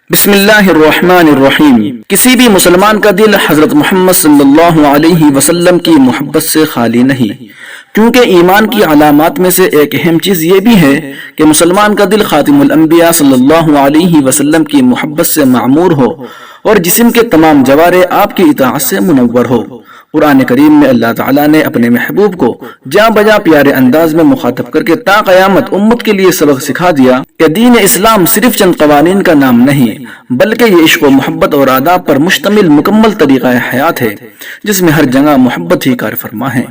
بسم اللہ الرحمن الرحیم۔ کسی بھی مسلمان کا دل حضرت محمد صلی اللہ علیہ وسلم کی محبت سے خالی نہیں، کیونکہ ایمان کی علامات میں سے ایک اہم چیز یہ بھی ہے کہ مسلمان کا دل خاتم الانبیاء صلی اللہ علیہ وسلم کی محبت سے معمور ہو اور جسم کے تمام جوارح آپ کی اطاعت سے منور ہو۔ قرآن کریم میں اللہ تعالیٰ نے اپنے محبوب کو جاں بجا پیارے انداز میں مخاطب کر کے تا قیامت امت کے لیے سبق سکھا دیا کہ دین اسلام صرف چند قوانین کا نام نہیں، بلکہ یہ عشق و محبت اور آداب پر مشتمل مکمل طریقہ حیات ہے جس میں ہر جگہ محبت ہی کار فرما ہے۔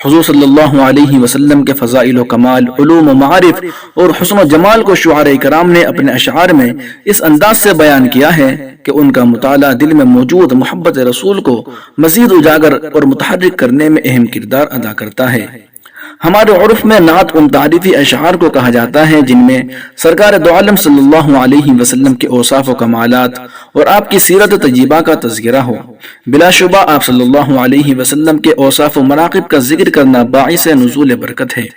حضور صلی اللہ علیہ وسلم کے فضائل و کمال، علوم و معارف اور حسن و جمال کو شعراء کرام نے اپنے اشعار میں اس انداز سے بیان کیا ہے کہ ان کا مطالعہ دل میں موجود محبت رسول کو مزید اجاگر اور متحرک کرنے میں اہم کردار ادا کرتا ہے۔ ہمارے عرف میں نعت ان تعریفی اشعار کو کہا جاتا ہے جن میں سرکار دو عالم صلی اللہ علیہ وسلم کے اوصاف و کمالات اور آپ کی سیرت طیبہ کا تذکرہ ہو۔ بلا شبہ آپ صلی اللہ علیہ وسلم کے اوصاف و مناقب کا ذکر کرنا باعث نزول برکت ہے۔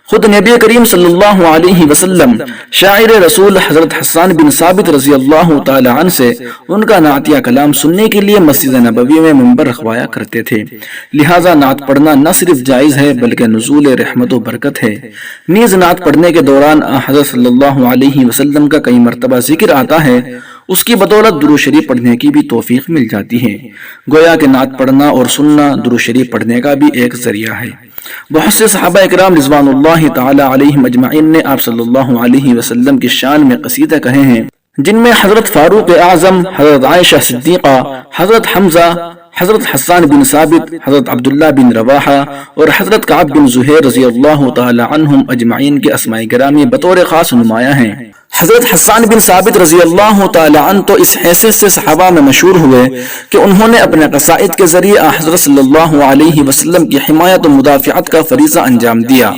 خود نبی کریم صلی اللہ علیہ وسلم شاعر رسول حضرت حسان بن ثابت رضی اللہ تعالی عنہ سے ان کا نعتیہ کلام سننے کے لیے مسجد نبوی میں منبر رکھوایا کرتے تھے، لہٰذا نعت پڑھنا نہ صرف جائز ہے بلکہ نزول رحمت و برکت ہے۔ نیز نعت پڑھنے کے دوران حضرت صلی اللہ علیہ وسلم کا کئی مرتبہ ذکر آتا ہے، اس کی بدولت درود شریف پڑھنے کی بھی توفیق مل جاتی ہے۔ گویا کہ نعت پڑھنا اور سننا درود شریف پڑھنے کا بھی ایک ذریعہ ہے۔ بہت سے صحابہ اکرام رضوان اللہ تعالی علیہم اجمعین نے آپ صلی اللہ علیہ وسلم کی شان میں قصیدے کہے ہیں، جن میں حضرت فاروق اعظم، حضرت عائشہ صدیقہ، حضرت حمزہ، حضرت حسان بن ثابت، حضرت عبداللہ بن رواحہ اور حضرت کعب بن زہیر رضی اللہ تعالی عنہم اجمعین کے اسماء گرامی بطور خاص نمایاں ہیں۔ حضرت حسان بن ثابت رضی اللہ تعالی عنہ تو اس حیثیت سے صحابہ میں مشہور ہوئے کہ انہوں نے اپنے قصائد کے ذریعے حضرت صلی اللہ علیہ وسلم کی حمایت و مدافعت کا فریضہ انجام دیا۔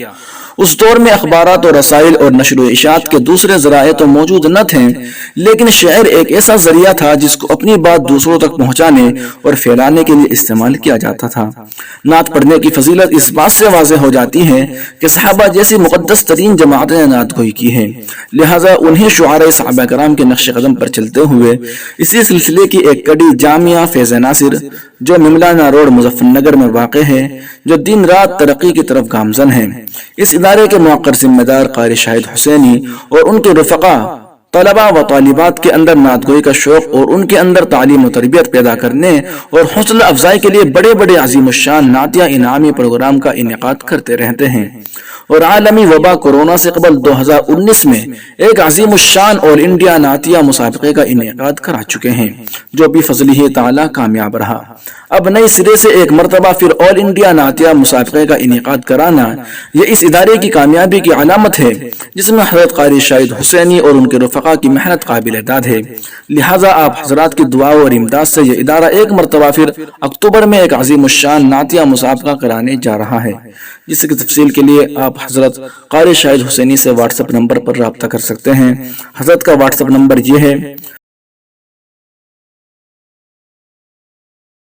اس دور میں اخبارات اور رسائل اور نشر و اشاعت کے دوسرے ذرائع تو موجود نہ تھے، لیکن شعر ایک ایسا ذریعہ تھا جس کو اپنی بات دوسروں تک پہنچانے اور پھیلانے کے لیے استعمال کیا جاتا تھا۔ نعت پڑھنے کی فضیلت اس بات سے واضح ہو جاتی ہے کہ صحابہ جیسی مقدس ترین جماعت نے نعت گوئی کی ہے، لہٰذا انہیں شعراء صحابہ کرام کے نقش قدم پر چلتے ہوئے اسی سلسلے کی ایک کڑی جامعہ فیض ناصر جو مملانا روڈ مظفر نگر میں واقع ہے، جو دن رات ترقی کی طرف گامزن ہے، اس ادارے کے موقر ذمہ دار قاری شاہد حسینی اور ان کے رفقا طلباء و طالبات کے اندر نعت گوئی کا شوق اور ان کے اندر تعلیم و تربیت پیدا کرنے اور حوصلہ افزائی کے لیے بڑے بڑے عظیم الشان نعتیہ انعامی پروگرام کا انعقاد کرتے رہتے ہیں، اور عالمی وبا کورونا سے قبل 2019 میں ایک عظیم الشان آل انڈیا نعتیہ مسابقے کا انعقاد کرا چکے ہیں، جو بھی فضلہ تعالی کامیاب رہا۔ اب نئے سرے سے ایک مرتبہ پھر آل انڈیا نعتیہ مسابقے کا انعقاد کرانا یہ اس ادارے کی کامیابی کی علامت ہے جس میں حضرت قاری شاہد حسینی اور ان کے رفقا کی محنت قابل اعداد ہے۔ لہٰذا آپ حضرات کی دعا اور امداد سے یہ ادارہ ایک مرتبہ پھر اکتوبر میں ایک عظیم الشان نعتیہ مسابقہ کرانے جا رہا ہے، جس کی تفصیل کے لیے آپ حضرت قاری شاہد حسینی سے واٹس ایپ نمبر پر رابطہ کر سکتے ہیں۔ حضرت کا واٹس ایپ نمبر یہ ہے